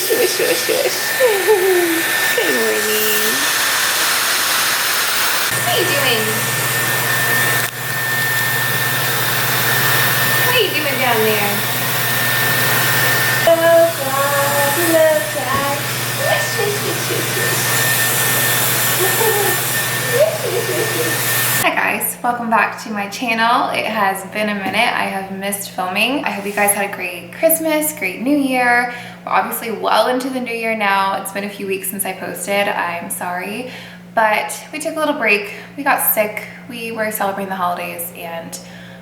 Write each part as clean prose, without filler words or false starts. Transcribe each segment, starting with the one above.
Shush, shush, shush. Good morning. What are you doing? What are you doing down there? Love God, love God. Shush, shush, shush, shush. Hi guys, welcome back to my channel. It has been a minute. I have missed filming. I hope you guys had a great Christmas, great New Year. We're obviously well into the new year now. It's been a few weeks since I posted. I'm sorry, but we took a little break. We got sick. We were celebrating the holidays and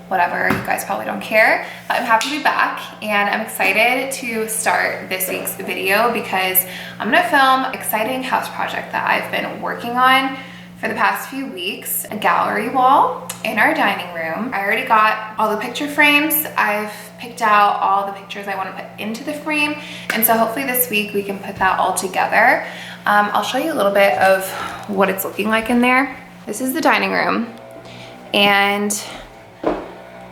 whatever. You guys probably don't care. But I'm happy to be back and I'm excited to start this week's video because I'm gonna film an exciting house project that I've been working on for the past few weeks, a gallery wall in our dining room. I already got all the picture frames. I've picked out all the pictures I want to put into the frame. And so hopefully this week we can put that all together. I'll show you a little bit of what it's looking like in there. This is the dining room. And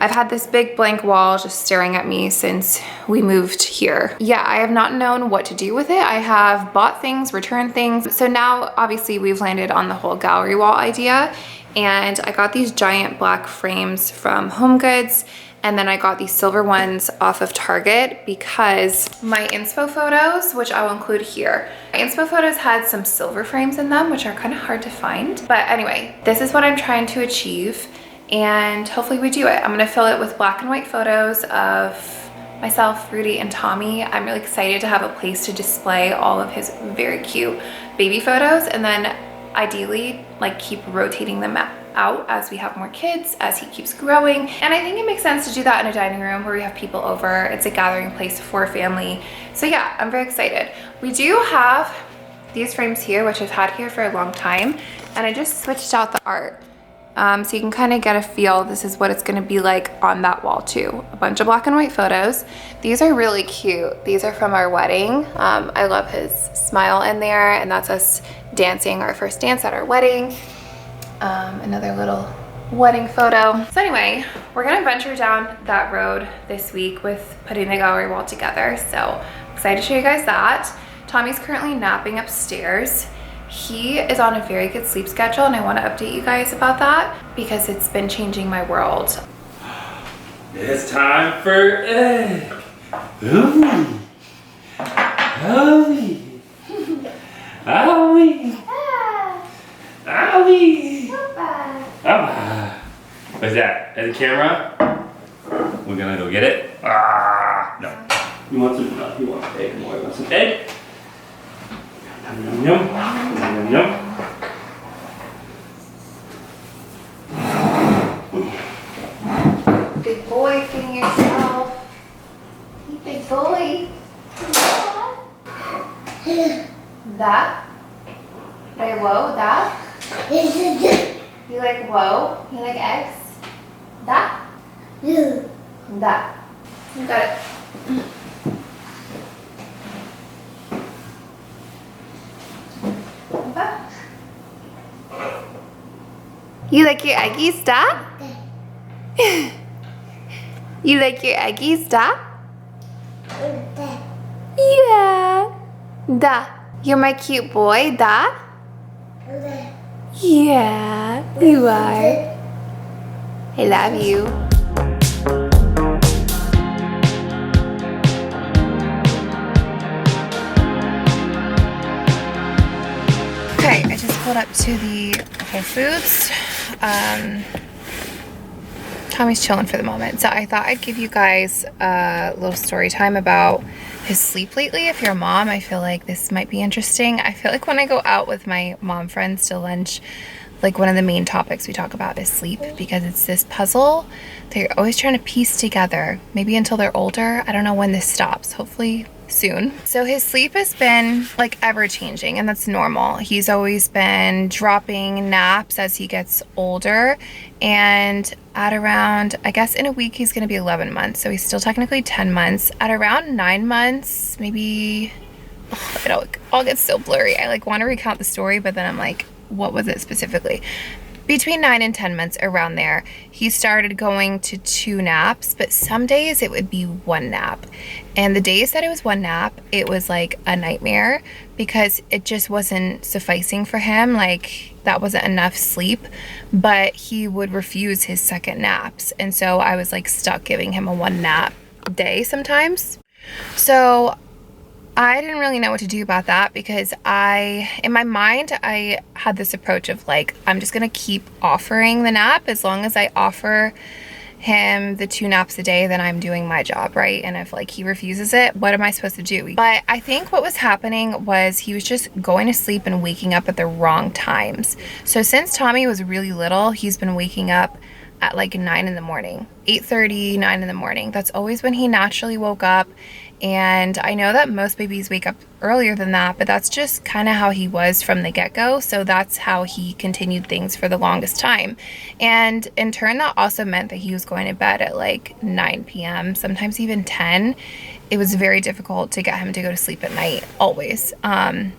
I've had this big blank wall just staring at me since we moved here. Yeah, I have not known what to do with it. I have bought things, returned things. So now obviously we've landed on the whole gallery wall idea. And I got these giant black frames from HomeGoods. And then I got these silver ones off of Target because my inspo photos, which I will include here, my inspo photos had some silver frames in them, which are kind of hard to find. But anyway, this is what I'm trying to achieve. And hopefully we do it. I'm gonna fill it with black and white photos of myself, Rudy, and Tommy. I'm really excited to have a place to display all of his very cute baby photos, and then ideally like keep rotating them out as we have more kids, as he keeps growing. And I think it makes sense to do that in a dining room where we have people over. It's a gathering place for a family. So yeah, I'm very excited. We do have these frames here, which I've had here for a long time, and I just switched out the art. So you can kind of get a feel. This is what it's going to be like on that wall too. A bunch of black and white photos. These are really cute. These are from our wedding. I love his smile in there, and that's us dancing our first dance at our wedding. Another little wedding photo. So anyway, we're gonna venture down that road this week with putting the gallery wall together. So excited to show you guys that. Tommy's currently napping upstairs. He is on a very good sleep schedule, and I want to update you guys about that because it's been changing my world. It's time for egg. Ooh. Owie. Owie. Owie. Papa. What's that? At the camera? We're gonna go get it. Ah, no. You want some? No, you want egg more. You want some egg? Yum, yum, yum. Yum, yum, yum. Big boy, feeding yourself. You big boy. That? Like whoa, that? You like whoa? You like eggs? That? That. You got it. You like your eggies, Dad? You like your eggies, Dad? Yeah. Da. You're my cute boy, Da? Yeah, you are. I love you. Okay, I just pulled up to the Whole Foods. Tommy's chilling for the moment, so I thought I'd give you guys a little story time about his sleep lately. If you're a mom, I feel like this might be interesting. I feel like when I go out with my mom friends to lunch, like one of the main topics we talk about is sleep, because it's this puzzle they're always trying to piece together, maybe until they're older. I don't know when this stops, hopefully soon. So his sleep has been like ever changing, and that's normal. He's always been dropping naps as he gets older, and at around, I guess in a week he's gonna be 11 months, so he's still technically 10 months. At around 9 months, maybe, it all gets so blurry. I like want to recount the story, but then I'm like, what was it specifically? between 9 and 10 months, around there, he started going to 2 naps, but some days it would be 1 nap. And the days that it was 1 nap, it was like a nightmare because it just wasn't sufficing for him. Like, that wasn't enough sleep, but he would refuse his second naps. And so I was like stuck giving him a 1 nap day sometimes. So I didn't really know what to do about that because in my mind, I had this approach of like, I'm just gonna keep offering the nap. As long as I offer him the 2 naps a day, then I'm doing my job, right? And if like he refuses it, what am I supposed to do? But I think what was happening was he was just going to sleep and waking up at the wrong times. So since Tommy was really little, he's been waking up at like 9 in the morning, 8:30, 9 in the morning. That's always when he naturally woke up. And I know that most babies wake up earlier than that, but that's just kind of how he was from the get-go. So that's how he continued things for the longest time. And in turn, that also meant that he was going to bed at like 9 p.m., sometimes even 10. It was very difficult to get him to go to sleep at night, always. And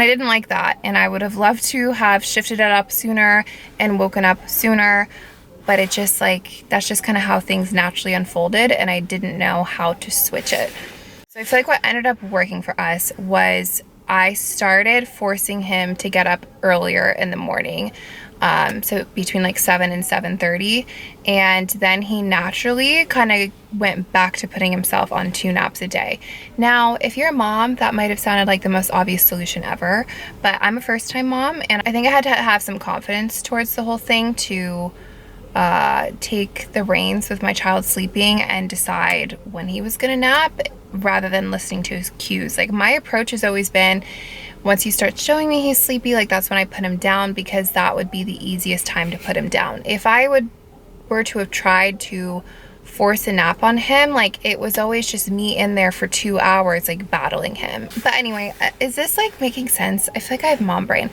I didn't like that. And I would have loved to have shifted it up sooner and woken up sooner. But it just like, that's just kind of how things naturally unfolded, and I didn't know how to switch it. So I feel like what ended up working for us was I started forcing him to get up earlier in the morning. So between like 7 and 7:30. And then he naturally kind of went back to putting himself on 2 naps a day. Now, if you're a mom, that might have sounded like the most obvious solution ever, but I'm a first-time mom, and I think I had to have some confidence towards the whole thing to take the reins with my child sleeping and decide when he was gonna nap rather than listening to his cues. Like, my approach has always been, once he starts showing me he's sleepy, like that's when I put him down, because that would be the easiest time to put him down. If I were to have tried to force a nap on him, like it was always just me in there for 2 hours like battling him. But anyway, is this like making sense? I feel like I have mom brain.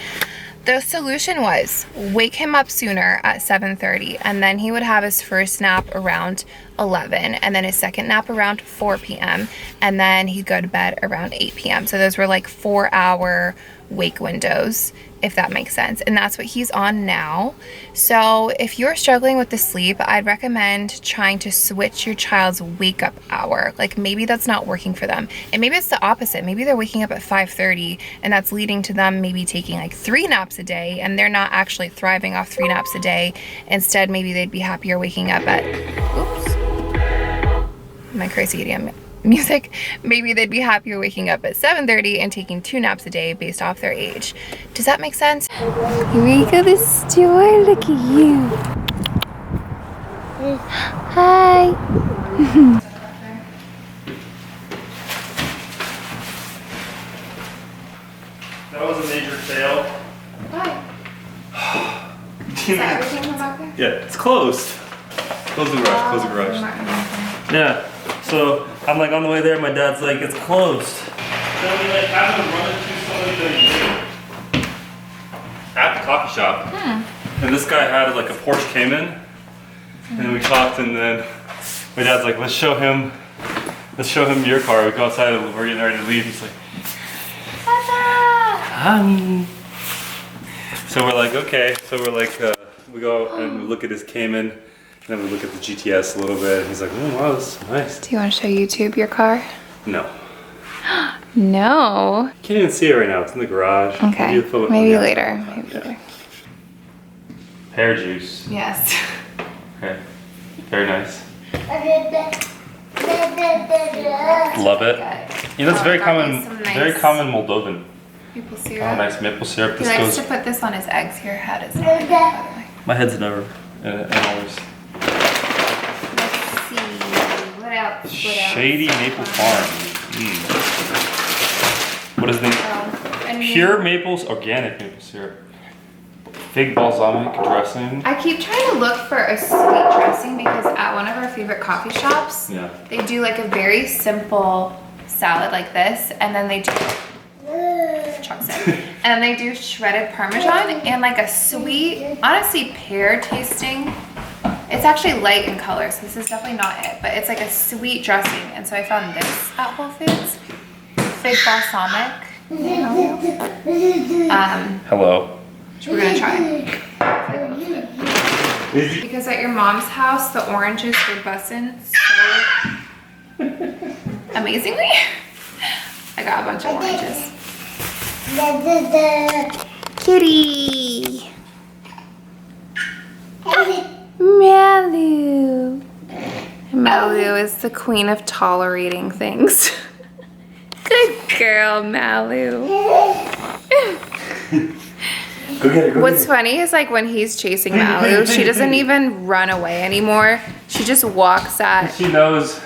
The solution was wake him up sooner at 7:30, and then he would have his first nap around 11, and then his second nap around 4 p.m., and then he'd go to bed around 8 p.m. So those were like 4-hour wake windows, if that makes sense. And that's what he's on now. So if you're struggling with the sleep, I'd recommend trying to switch your child's wake up hour. Like, maybe that's not working for them. And maybe it's the opposite. Maybe they're waking up at 5:30, and that's leading to them maybe taking like 3 naps a day, and they're not actually thriving off 3 naps a day. Instead, maybe they'd be happier waking up at, oops, my crazy idiom music. Maybe they'd be happier waking up at 7:30 and taking 2 naps a day based off their age. Does that make sense? Here we go to the store. Look at you. Hi. That was a major fail. Why? Is that everything from back there? Yeah, it's closed. Close the garage, close the garage. Yeah, so I'm like on the way there, my dad's like, it's closed. So we like happened to run into somebody that we knew at the coffee shop. And this guy had like a Porsche Cayman. And we talked, and then my dad's like, let's show him your car. We go outside and we're getting ready to leave. He's like, so we're like, okay. So we're like, we go and we look at his Cayman, and then we look at the GTS a little bit. And he's like, oh wow, this is nice. Do you want to show YouTube your car? No. No. Can't even see it right now. It's in the garage. Okay. Maybe later. Maybe later. Pear juice. Yes. Okay. Very nice. Love it. You know, it's very common. Nice very common Moldovan. maple syrup. Oh, nice maple syrup. He This likes goes. to put this on his eggs. Your head is not, by the way. My head's never. Always. Let's see. What else? Shady Maple Farm. What is the name? Pure maples, organic maple syrup. Fig balsamic dressing. I keep trying to look for a sweet dressing because at one of our favorite coffee shops, they do like a very simple salad like this, and then they do and they do shredded Parmesan and like a sweet, honestly pear tasting. It's actually light in color, so this is definitely not it, but it's like a sweet dressing. And so I found this at Whole Foods. Fig balsamic. Hello. which we're gonna try. Because at your mom's house, the oranges were bussin' so amazingly. I got a bunch of oranges. Kitty! Malu! Malu is the queen of tolerating things. Good girl, Malu. Go get it, What's funny is like when he's chasing Malu, she doesn't even run away anymore. She just walks at... She knows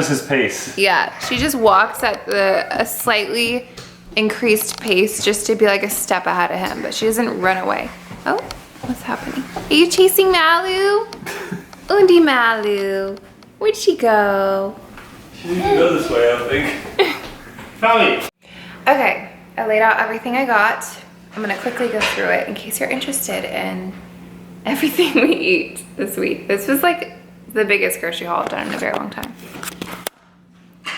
his pace. Yeah, she just walks at a slightly increased pace just to be like a step ahead of him, but she doesn't run away. Oh, what's happening? Are you chasing Malu? Undi Malu. Where'd she go? She didn't go this way, I don't think. Tommy! Okay, I laid out everything I got. I'm gonna quickly go through it in case you're interested in everything we eat this week. This was like the biggest grocery haul I've done in a very long time.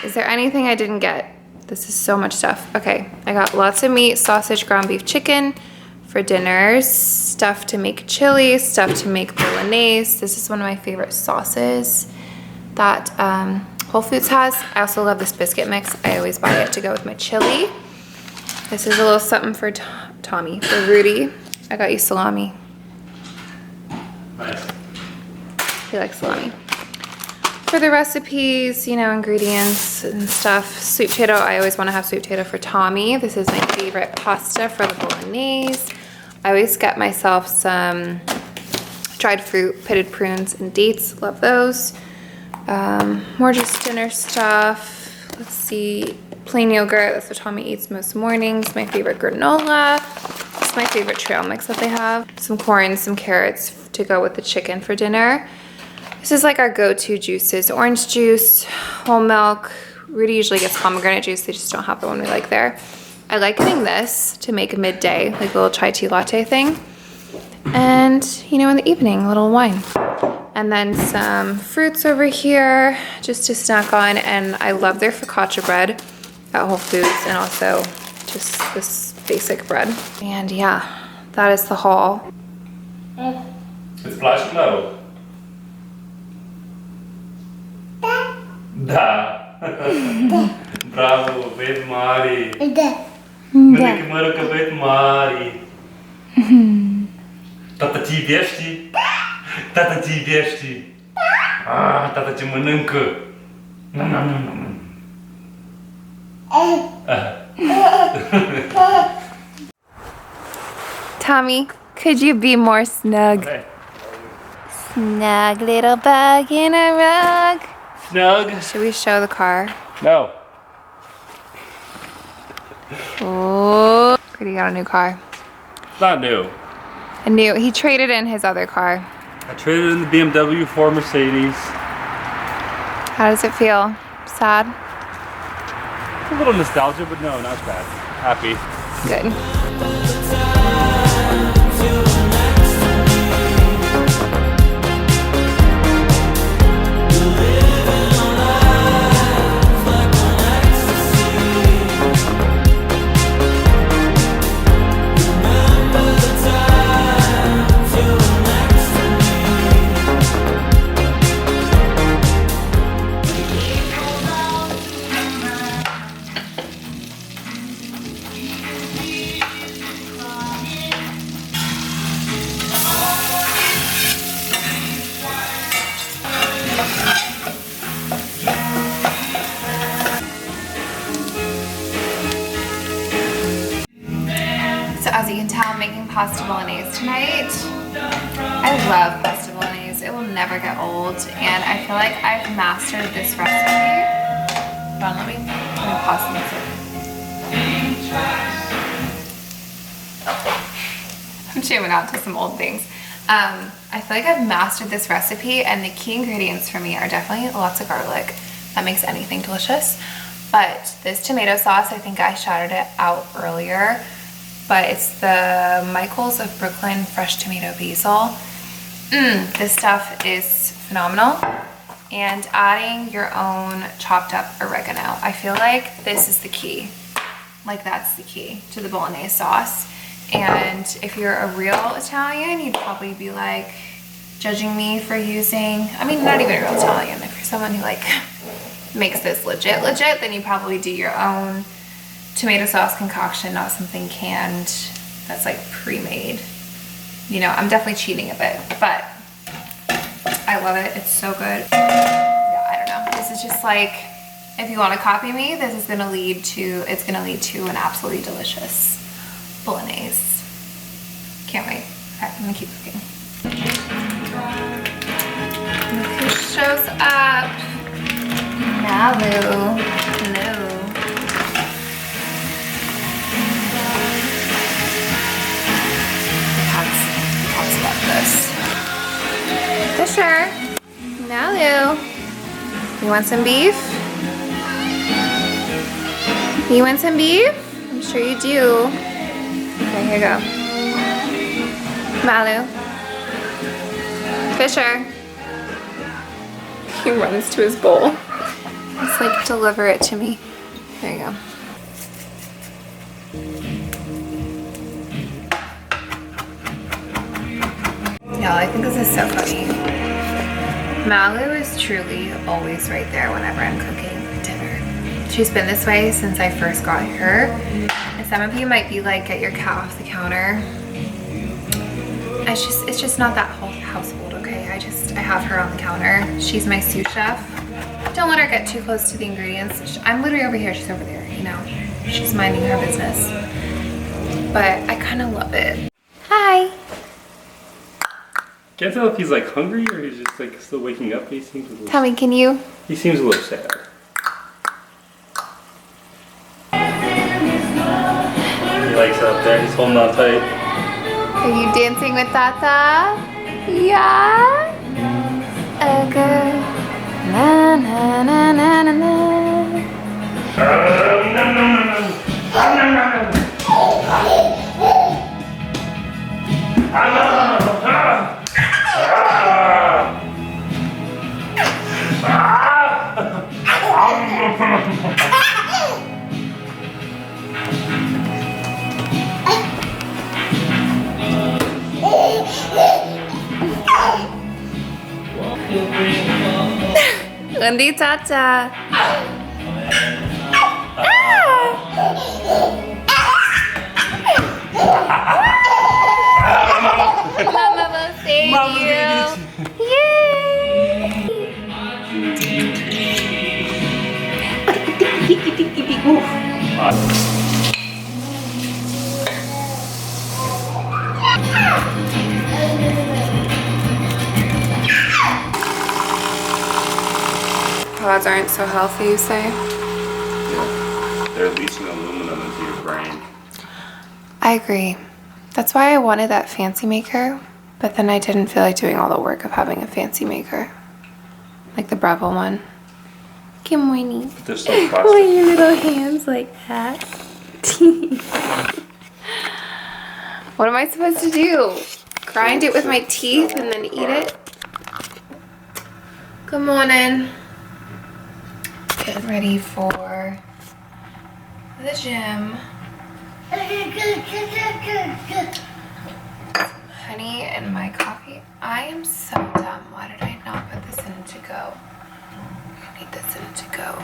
Is there anything I didn't get? This is so much stuff. Okay, I got lots of meat, sausage, ground beef, chicken for dinners, stuff to make chili, stuff to make bolognese. This is one of my favorite sauces that Whole Foods has. I also love this biscuit mix. I always buy it to go with my chili. This is a little something for Tommy, for Rudy. I got you salami. Nice. He likes salami. For the recipes, you know, ingredients and stuff. Sweet potato, I always want to have sweet potato for Tommy. This is my favorite pasta for the bolognese. I always get myself some dried fruit, pitted prunes, and dates. Love those. More just dinner stuff. Let's see. Plain yogurt, that's what Tommy eats most mornings. My favorite granola. This is my favorite trail mix that they have. Some corn, some carrots to go with the chicken for dinner. This is like our go-to juices. Orange juice, whole milk. Rudy usually gets pomegranate juice. They just don't have the one we like there. I like getting this to make a midday, like a little chai tea latte thing. And, you know, in the evening, a little wine. And then some fruits over here just to snack on. And I love their focaccia bread at Whole Foods, and also just this basic bread. And yeah, that is the haul. It's flash metal. Da. Bravo, bet Mari. Meneer Marka bet Mari. Tata ci wieszci. Tata ci wieszci. Tata ci mănâncă. Tommy, could you be more snug? Okay. Snug little bug in a rug. Snug. Should we show the car? No. Oh, Rudy got a new car. It's not new. He traded in his other car. I traded in the BMW for Mercedes. How does it feel? Sad? A little nostalgia, but no, not bad. Happy. Good. As you can tell, I'm making pasta bolognese tonight. I love pasta bolognese. It will never get old, and I feel like I've mastered this recipe. Hold on, let me pause the music. I'm jamming out to some old things. I feel like I've mastered this recipe, and the key ingredients for me are definitely lots of garlic. That makes anything delicious. But this tomato sauce, I think I shouted it out earlier, but it's the Michael's of Brooklyn fresh tomato basil. This stuff is phenomenal. And adding your own chopped up oregano. I feel like this is the key. Like that's the key to the bolognese sauce, And if you're a real Italian, you'd probably be like judging me for using, I mean, not even a real Italian. If you're someone who like makes this legit, then you probably do your own tomato sauce concoction, not something canned that's like pre-made. You know, I'm definitely cheating a bit, but I love it. It's so good. Yeah, I don't know. This is just like, if you want to copy me, this is gonna lead to, it's gonna lead to an absolutely delicious bolognese. Can't wait. Okay, I'm gonna keep cooking. Look who shows up. Nalu. Hello. Pops love this. Fisher. Nalu. You want some beef? You want some beef? I'm sure you do. Okay, here you go. Malu. Fisher. He runs to his bowl. It's like, deliver it to me. There you go. Y'all, I think this is so funny. Malu is truly always right there whenever I'm cooking dinner. She's been this way since I first got her. And some of you might be like, get your cat off the counter. It's just not that whole household, okay? I have her on the counter. She's my sous chef. Don't let her get too close to the ingredients. I'm literally over here, she's over there, you know? She's minding her business. But I kind of love it. Hi. Can't tell if he's like hungry or he's just like still waking up. He seems a little. Tell me, can you? He seems a little sad. He likes it up there. He's holding on tight. Are you dancing with Tata? Yeah. Okay. Na na na na na na. Wendy Tata. Mama will save you. Yay! Pods aren't so healthy, you say? Yeah. They're leaching aluminum into your brain. I agree. That's why I wanted that fancy maker, but then I didn't feel like doing all the work of having a fancy maker. Like the Breville one. Good morning. They're so plastic. Why your little hands like that? What am I supposed to do? Grind it with my teeth and then eat it? Good morning. Getting ready for the gym. Honey and my coffee. I am so dumb. Why did I not put this in to go? I need this in to go.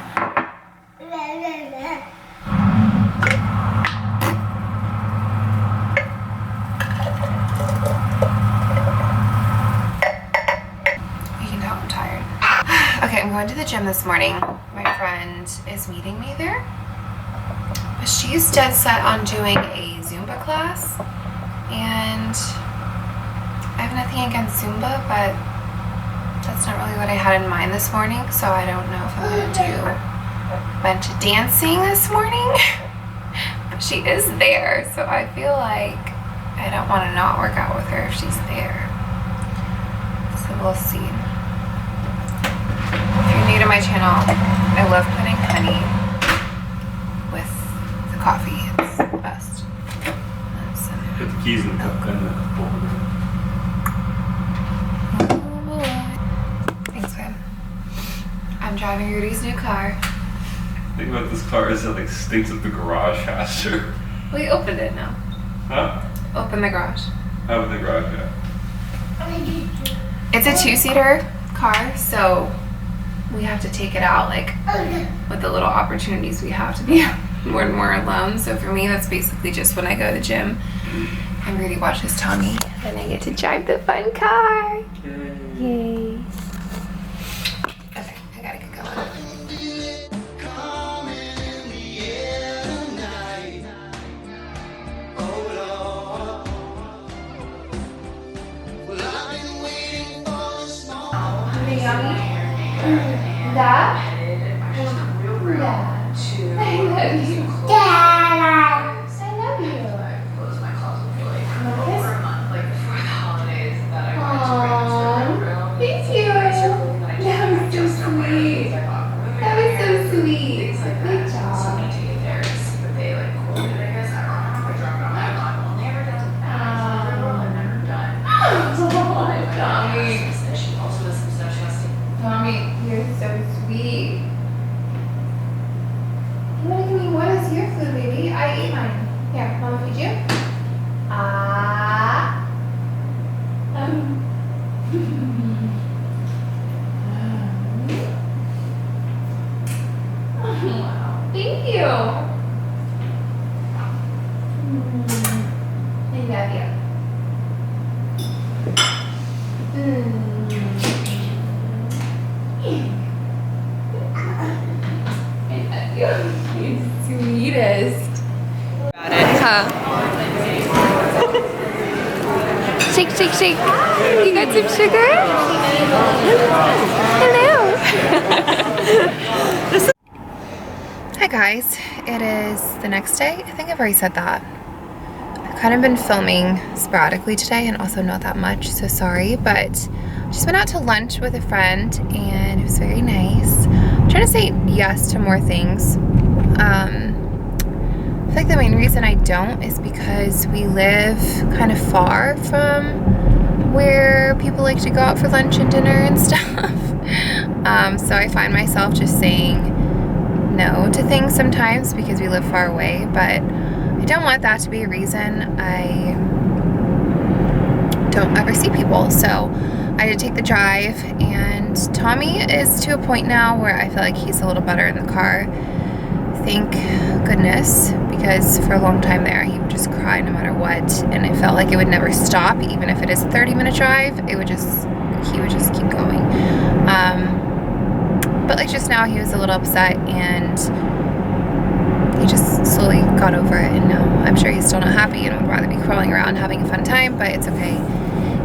You can tell I'm tired. Okay, I'm going to the gym this morning. My friend is meeting me there. But she's dead set on doing a Zumba class. And I have nothing against Zumba, but that's not really what I had in mind this morning. So I don't know if I'm going to do a bunch of dancing this morning. But she is there, so I feel like I don't want to not work out with her if she's there. So we'll see. If you're new to my channel, I love putting honey with the coffee. It's the best. Put the keys in the cup and the bowl. Thanks, babe. I'm driving Rudy's new car. The thing about this car is it like stinks up the garage faster. We opened it now. Huh? Open the garage. Open the garage, yeah. It's a 2-seater car, so we have to take it out like with the little opportunities we have to be more and more alone. So for me, that's basically just when I go to the gym and really watches Tommy. And I get to drive the fun car. Yay. Okay, I gotta get going. Yummy. That? I love you. Dad. I love you. I closed my closet for like over a month, like before the holidays, that I went to bring into my room. Thank you. That was so sweet. That was so sweet. Good job. But they like quoted, I guess. I don't know if I dropped it on my blog. Well, never done. I've never done. Tommy. She also does some stuff she has to. Tommy, you're so sweet. You wanna give me what is your food, baby? I ate mine. Here, Mama feed you. Wow. Thank you. I love you. You're sweetest. Got it, huh? Shake, shake, shake. You got some sugar? Hello. Hi guys, it is the next day. I think I've already said that. I've kind of been filming sporadically today and also not that much, so sorry, but just went out to lunch with a friend and it was very nice. I'm trying to say yes to more things. I feel like the main reason I don't is because we live kind of far from where people like to go out for lunch and dinner and stuff. So I find myself just saying no to things sometimes because we live far away, but I don't want that to be a reason I don't ever see people. So I did take the drive, and Tommy is to a point now where I feel like he's a little better in the car. Thank goodness, because for a long time there he would just cry no matter what, and it felt like it would never stop. Even if it is a 30-minute drive, he would just keep going. But like just now he was a little upset, and he just slowly got over it, and now I'm sure he's still not happy and would rather be crawling around having a fun time, but it's okay.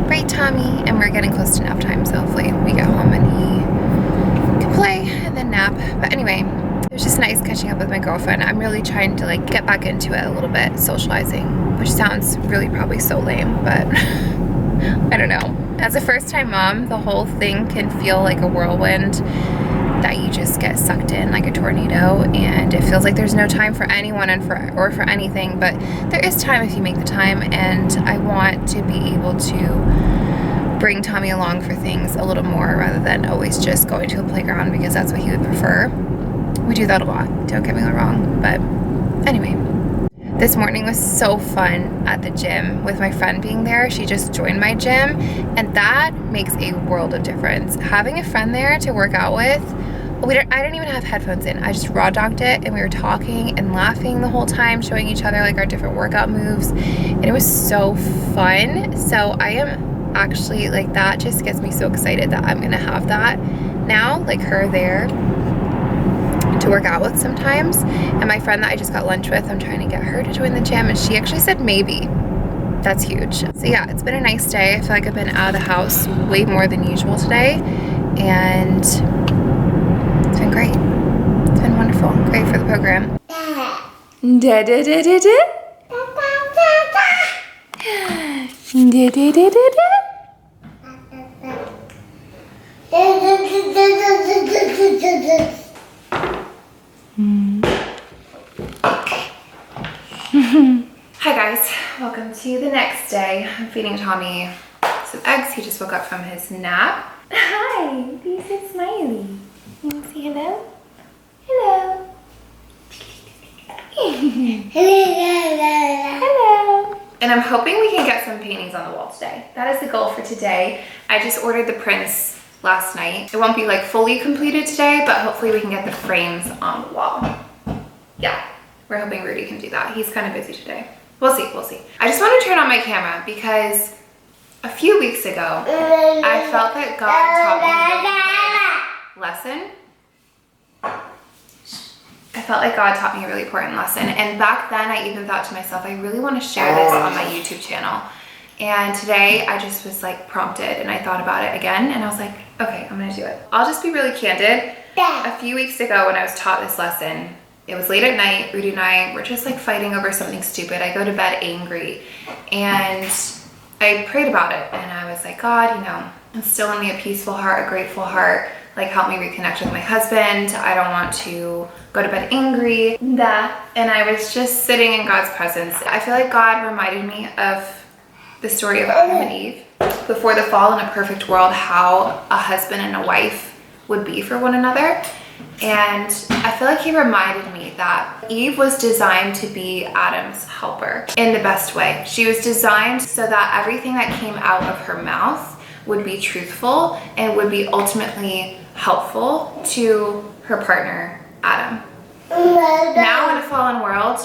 Right, Tommy? And we're getting close to nap time, so hopefully we get home and he can play and then nap. But anyway, it was just nice catching up with my girlfriend. I'm really trying to like get back into it a little bit, socializing, which sounds really probably so lame, but I don't know. As a first-time mom, the whole thing can feel like a whirlwind that you just get sucked in like a tornado, and it feels like there's no time for anyone or for anything, but there is time if you make the time, and I want to be able to bring Tommy along for things a little more rather than always just going to a playground because that's what he would prefer. We do that a lot, don't get me wrong, but anyway. This morning was so fun at the gym with my friend being there. She just joined my gym, and that makes a world of difference. Having a friend there to work out with, I didn't even have headphones in. I just raw dogged it, and we were talking and laughing the whole time, showing each other like our different workout moves, and it was so fun. So I am actually like, that just gets me so excited that I'm gonna have that now, like her there to work out with sometimes. And my friend that I just got lunch with, I'm trying to get her to join the gym, and she actually said maybe. That's huge. So yeah, it's been a nice day. I feel like I've been out of the house way more than usual today, and it's been great. It's been wonderful. Great for the program. Da da da da da. Da da da da da. Hi guys, welcome to the next day. I'm feeding Tommy some eggs. He just woke up from his nap. Hi, you said smiley. You want to say hello? Hello. Hello. And I'm hoping we can get some paintings on the wall today. That is the goal for today. I just ordered the prints last night. It won't be like fully completed today, but hopefully we can get the frames on the wall. Yeah, we're hoping Rudy can do that. He's kind of busy today. We'll see, we'll see. I just want to turn on my camera because a few weeks ago, I felt that God taught me a lesson. I felt like God taught me a really important lesson. And back then I even thought to myself, I really want to share this on my YouTube channel. And today I just was like prompted and I thought about it again and I was like, okay, I'm gonna do it. I'll just be really candid. A few weeks ago when I was taught this lesson, it was late at night, Rudy and I were just like fighting over something stupid. I go to bed angry and I prayed about it and I was like, God, you know, instill in me a peaceful heart, a grateful heart, like help me reconnect with my husband. I don't want to go to bed angry. And I was just sitting in God's presence. I feel like God reminded me of the story of Adam and Eve. Before the fall, in a perfect world, how a husband and a wife would be for one another. And I feel like he reminded me that Eve was designed to be Adam's helper in the best way. She was designed so that everything that came out of her mouth would be truthful and would be ultimately helpful to her partner, Adam. Now in a fallen world,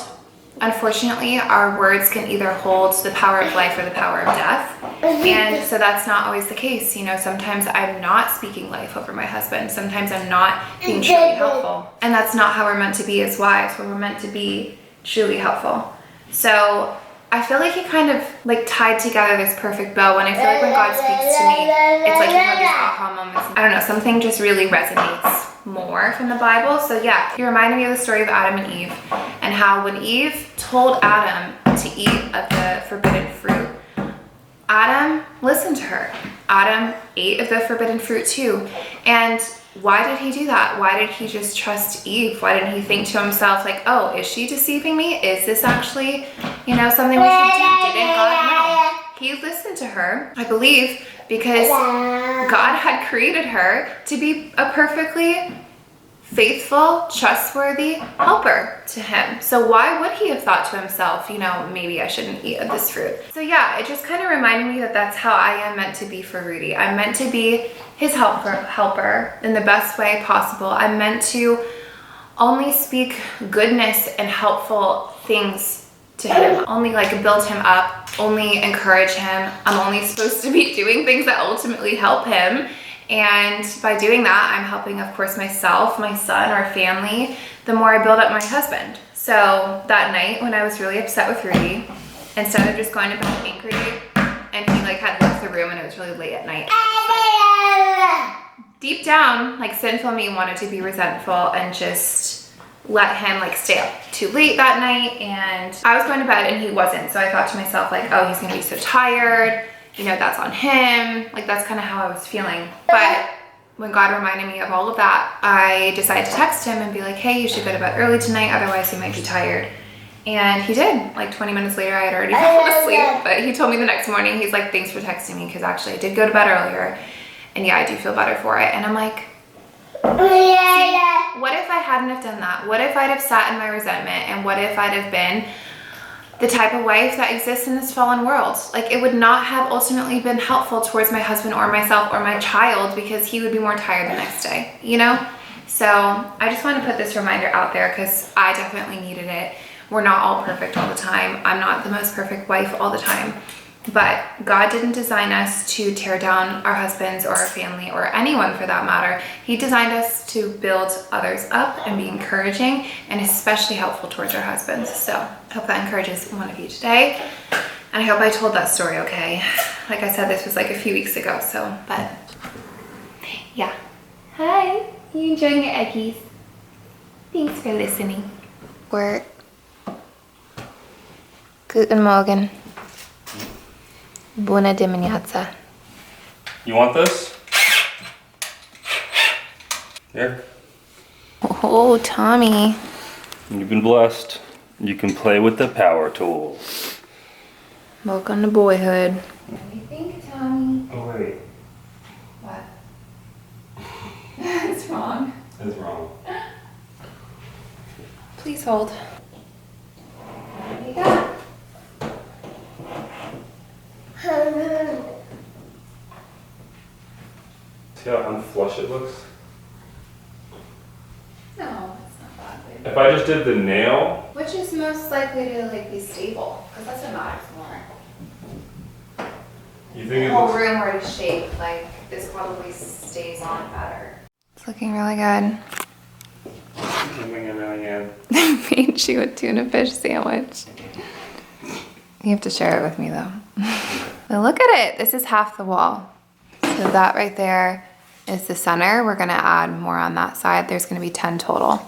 unfortunately, our words can either hold the power of life or the power of death. And so that's not always the case. You know, sometimes I'm not speaking life over my husband. Sometimes I'm not being truly helpful. And that's not how we're meant to be as wives. We're meant to be truly helpful. So I feel like he kind of like tied together this perfect bow. And I feel like when God speaks to me, it's like you have these aha moments. I don't know, something just really resonates more from the Bible. So yeah, he reminded me of the story of Adam and Eve and how when Eve told Adam to eat of the forbidden fruit, Adam listened to her. Adam ate of the forbidden fruit too. And why did he do that? Why did he just trust Eve? Why didn't he think to himself like, oh, is she deceiving me? Is this actually, you know, something we should do? Didn't God know? He listened to her, I believe, because God had created her to be a perfectly faithful, trustworthy helper to him. So why would he have thought to himself, you know, maybe I shouldn't eat of this fruit? So yeah, it just kind of reminded me that that's how I am meant to be for Rudy. I'm meant to be his helper in the best way possible. I'm meant to only speak goodness and helpful things to him, only like build him up, only encourage him. I'm only supposed to be doing things that ultimately help him. And by doing that, I'm helping, of course, myself, my son, our family, the more I build up my husband. So that night when I was really upset with Rudy, instead of just going to bed angry, and he like had left the room and it was really late at night, deep down, like sinful me wanted to be resentful and just let him like stay up too late that night. And I was going to bed and he wasn't. So I thought to myself like, oh, he's gonna be so tired. You know, that's on him. Like that's kind of how I was feeling. But when God reminded me of all of that, I decided to text him and be like, hey, you should go to bed early tonight. Otherwise you might be tired. And he did. Like 20 minutes later, I had already fallen asleep. But he told me the next morning, he's like, thanks for texting me. Because actually I did go to bed earlier. And yeah, I do feel better for it. And I'm like, see, what if I hadn't have done that? What if I'd have sat in my resentment? And what if I'd have been the type of wife that exists in this fallen world? Like it would not have ultimately been helpful towards my husband or myself or my child because he would be more tired the next day, you know? So I just want to put this reminder out there because I definitely needed it. We're not all perfect all the time. I'm not the most perfect wife all the time. But God didn't design us to tear down our husbands or our family or anyone for that matter. He designed us to build others up and be encouraging and especially helpful towards our husbands. So I hope that encourages one of you today. And I hope I told that story okay. Like I said, this was like a few weeks ago, so, but yeah. Hi, you enjoying your eggies? Thanks for listening. We're Guten Morgen. Buona domenica. You want this? Here. Oh, Tommy. You've been blessed. You can play with the power tools. Welcome to boyhood. What do you think, Tommy? Oh, wait. What? It's wrong. It's wrong. Please hold. What do you got? See how unflush it looks? No, it's not that big. If I just did the nail. Which is most likely to like be stable? Because that's what matters more. You The think it whole looks... room already shaped, like this probably stays on better. It's looking really good. Something really good. Made you a tuna fish sandwich. You have to share it with me though. But look at it. This is half the wall. So that right there is the center. We're gonna add more on that side. There's gonna be 10 total.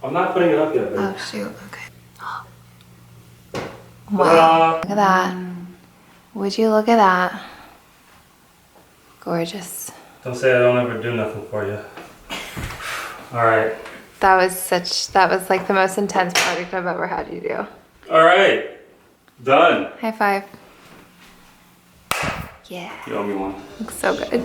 I'm not putting it up yet, babe. Oh shoot, okay. Wow, look at that. Would you look at that? Gorgeous. Don't say I don't ever do nothing for you. All right. That was like the most intense project I've ever had you do. All right. Done. High five. Yeah. You owe me one. Looks so good.